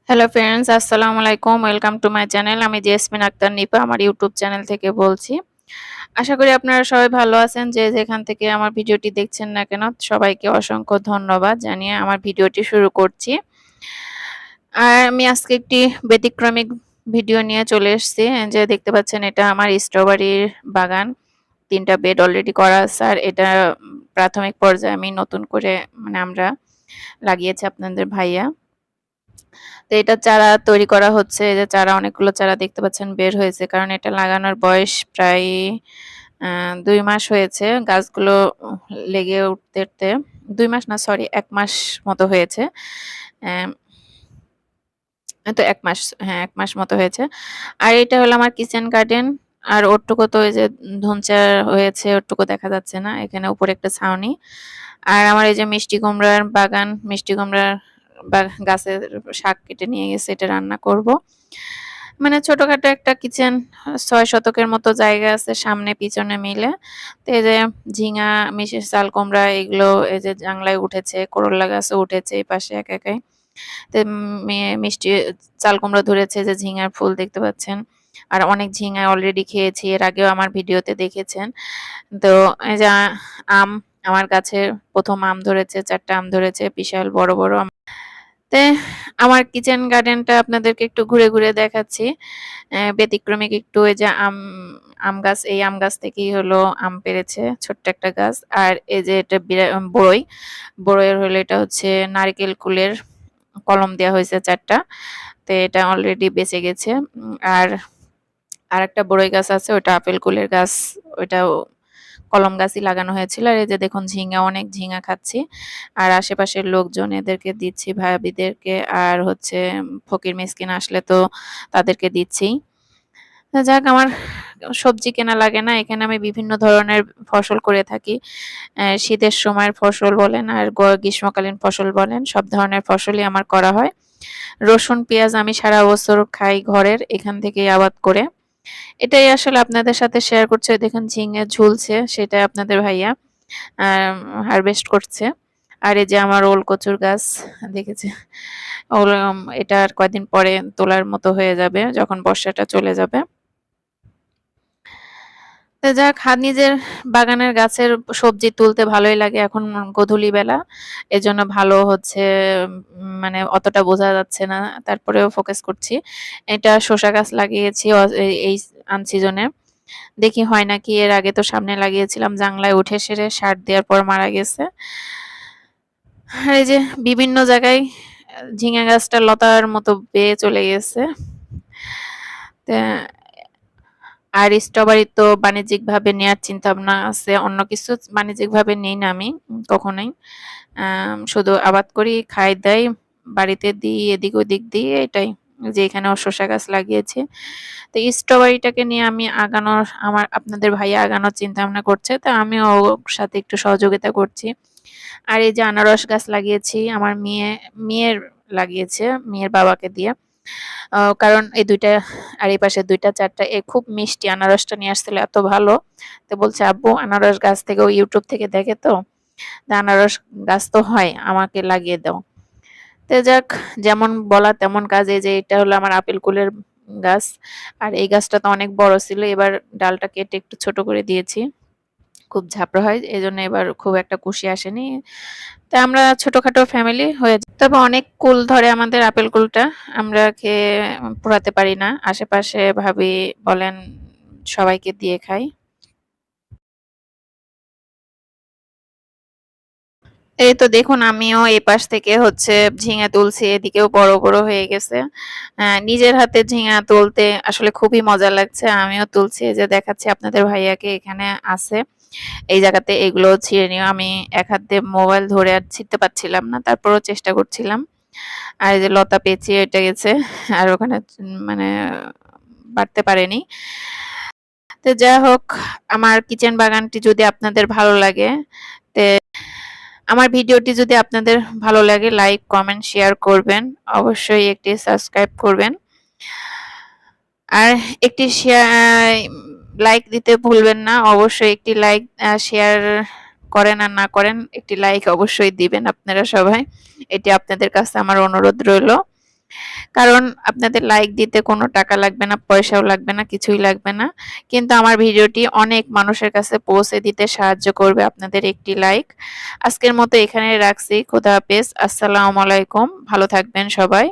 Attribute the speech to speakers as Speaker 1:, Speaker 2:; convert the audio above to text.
Speaker 1: Hello friends, আসসালামু আলাইকুম। Welcome to my channel. আমি জেসমিন আক্তার নিপা আমার ইউটিউব চ্যানেল থেকে বলছি। আশা করি আপনারা সবাই ভালো আছেন। যে যেখান থেকে আমার ভিডিওটি দেখছেন না কেন, সবাইকে অসংখ্য ধন্যবাদ জানিয়ে আমার ভিডিওটি শুরু করছি। আর আমি আজকে একটি ব্যতিক্রমিক ভিডিও নিয়ে চলে এসেছি। যে দেখতে পাচ্ছেন, এটা আমার স্ট্রবেরির বাগান। ৩টা বেড অলরেডি করা আছে। আর এটা প্রাথমিক পর্যায়ে আমি নতুন করে আমরা লাগিয়েছি আপনাদের ভাইয়া। তো এটা চারা তৈরি করা হচ্ছে। এই যে চারা, অনেকগুলো চারা দেখতে পাচ্ছেন বের হয়েছে, কারণ এটা লাগানোর বয়স প্রায় ২ মাস হয়েছে। গাছগুলো লেগে উঠতে উঠতে ২ মাস না, সরি ১ মাস মতো হয়েছে। অ্যাম তো ১ মাস, হ্যাঁ ১ মাস মতো হয়েছে। আর এটা হলো আমার কিচেন গার্ডেন। আর ওরটুকু তো ওই যে ধুমচা হয়েছে, ওরটুকু দেখা যাচ্ছে না। এখানে উপরে একটা ছাউনি। আর আমার এই যে মিষ্টি কুমড়ার বাগান, মিষ্টি কুমড়ার গাছের শাক কেটে নিয়ে গেছে, এটা রান্না করব। মানে ছোটখাটো একটা কিচেন, ৬ শতকের মতো জায়গা আছে সামনে পিছনে মিলে। তো এই যে ঝিঙা, চাল কুমড়া এগুলো এই যে জাংলায় উঠেছে, করল্লা গাছও উঠেছে এই পাশে একাই। তো মিষ্টি চাল কুমড়া ধরেছে, যে ঝিঙার ফুল দেখতে পাচ্ছেন। আর অনেক ঝিঙা অলরেডি খেয়েছি, এর আগেও আমার ভিডিওতে দেখেছেন। তো এই যে আম, আমার গাছে ১ম আম ধরেছে, ৪টা আম ধরেছে, বিশাল বড় বড় আম। তে আমার কিচেন গার্ডেনটা আপনাদেরকে একটু ঘুরে ঘুরে দেখাচ্ছি। ব্যতিক্রমিক একটু, এই যে আম গাছ, এই আম গাছ থেকেই হলো আম পেড়েছে, ছোট্ট একটা গাছ। আর এই যে এটা বড়ই, বড়ইয়ের হলো এটা হচ্ছে নারকেল কুলের কলম দেওয়া হয়েছে ৪টা। তো এটা অলরেডি বেঁচে গেছে। আর আরেকটা বড়ই গাছ আছে, ওটা আপেল কুলের গাছ, ওইটাও কলম গাছই লাগানো হয়েছিল। আর এই যে দেখুন ঝিঙা, অনেক ঝিঙা খাচ্ছি। আর আশেপাশের লোকজন, এদেরকে দিচ্ছি, ভাবিদেরকে। আর হচ্ছে ফকির মিসকিন আসলে তো তাদেরকে দিচ্ছি। তো যাক, আমার সবজি কেনা লাগে না, এখানে আমি বিভিন্ন ধরনের ফসল করে থাকি। শীতের সময়ের ফসল বলেন আর গ্রীষ্মকালীন ফসল বলেন, সব ধরনের ফসলই আমার করা হয়। রসুন পেঁয়াজ আমি সারা বছর খাই ঘরের, এখান থেকেই আবাদ করে। এটাই আসলে আপনাদের সাথে শেয়ার করছে। দেখুন ঝিঙে ঝুলছে, সেটা আপনাদের ভাইয়া হারভেস্ট করছে। আর এই যে আমার ওল কচুর গাছ দেখেছে, ওল এটা আর কয়দিন পরে তোলার মতো হয়ে যাবে, যখন বর্ষাটা চলে যাবে। তো যাক, নিজের বাগানের গাছের সবজি তুলতে ভালোই লাগে এখন গোধূলি বেলা। এজন্য ভালো হচ্ছে, মানে অতটা বোঝা যাচ্ছে না, তারপরেও ফোকাস করছি। এটা শসা গাছ লাগিয়েছি এই আনসিজনে। দেখি হয় নাকি। এর আগে তো সামনে লাগিয়েছিলাম, জাংলায় উঠে সেরে সার দেওয়ার পর মারা গেছে। আর এই যে বিভিন্ন জায়গায় ঝিঙে গাছটা লতার মতো বেয়ে চলে গেছে। তা আর স্ট্রবেরি তো বাণিজ্যিকভাবে নেয়ার চিন্তাভাবনা আছে। অন্য কিছু বাণিজ্যিকভাবে নেই না আমি কখনোই। শুধু আবাদ করি, খাই দাই, বাড়িতে দিই, এদিক ওদিক দিই, এটাই। যে এখানেও শসা গাছ লাগিয়েছি। তো স্ট্রবেরিটাকে নিয়ে আমি আপনাদের ভাইয়া আগানোর চিন্তাভাবনা করছে। তো আমিও ওর সাথে একটু সহযোগিতা করছি। আর এই যে আনারস গাছ লাগিয়েছি, আমার মেয়ের লাগিয়েছে, মেয়ের বাবাকে দিয়ে। কারণ এই ২টা আর এই পাশে ২টা ৪টা খুব মিষ্টি। আনারসটা নিয়ে আসছিল এত ভালো। তো বলছে, আব্বু আনারস গাছ থেকে, ও ইউটিউব থেকে দেখে তো, আনারস গাছ তো হয়, আমাকে লাগিয়ে দাও। তো যাক, যেমন বলা তেমন কাজ। এই যে এটা হলো আমার আপেল কুলের গাছ। আর এই গাছটা তো অনেক বড় ছিল, এবার ডালটা কেটে একটু ছোট করে দিয়েছি। খুব ঝাপড়া হয়, এজন্য এবার খুব একটা কুশি আসেনি। তা আমরা ছোটখাটো ফ্যামিলি হয়ে যায়। তবে অনেক কুল ধরে আমাদের আপেল কুলটা, আমরা খেয়ে পোড়াতে পারি না। আশেপাশে ভাবি বলেন, সবাইকে দিয়ে খাই। এই তো দেখুন, আমিও এই পাশ থেকে হচ্ছে ঝিঙা তুলছি, এদিকেও বড় বড় হয়ে গেছে। নিজের হাতে ঝিঙা তুলতে আসলে খুবই মজা লাগছে। আমিও তুলছি, এই যে দেখাচ্ছি আপনাদের ভাইয়াকে, এখানে আছে এই জায়গাতে, এগুলো ছিঁড়ে নিও। আমি এক হাত দিয়ে মোবাইল ধরে আর ছিঁড়তে পারছিলাম না, তারপরও চেষ্টা করছিলাম। আর এই যে লতা পেঁচিয়ে এটা গেছে, আর ওখানে মানে বাড়তে পারেনি। তো যাই হোক, আমার কিচেন বাগানটি যদি আপনাদের ভালো লাগে, তে আমার ভিডিওটি যদি আপনাদের ভালো লাগে, লাইক কমেন্ট শেয়ার করবেন, অবশ্যই একটি সাবস্ক্রাইব করবেন। আর একটি শেয়ার, লাইক দিতে ভুলবেন না। অবশ্যই একটি লাইক, শেয়ার করেন আর না করেন, একটি লাইক অবশ্যই দিবেন আপনারা সবাই। এটি আপনাদের কাছে আমার অনুরোধ রইল। কারণ আপনাদের লাইক দিতে কোনো টাকা লাগবে না, পয়সাও লাগবে না, কিছুই লাগবে না। কিন্তু আমার ভিডিওটি অনেক মানুষের কাছে পৌঁছে দিতে সাহায্য করবে আপনাদের একটি লাইক। আজকের মতো এখানে রাখছি। খোদা হাফেজ। আসসালামু আলাইকুম। ভালো থাকবেন সবাই।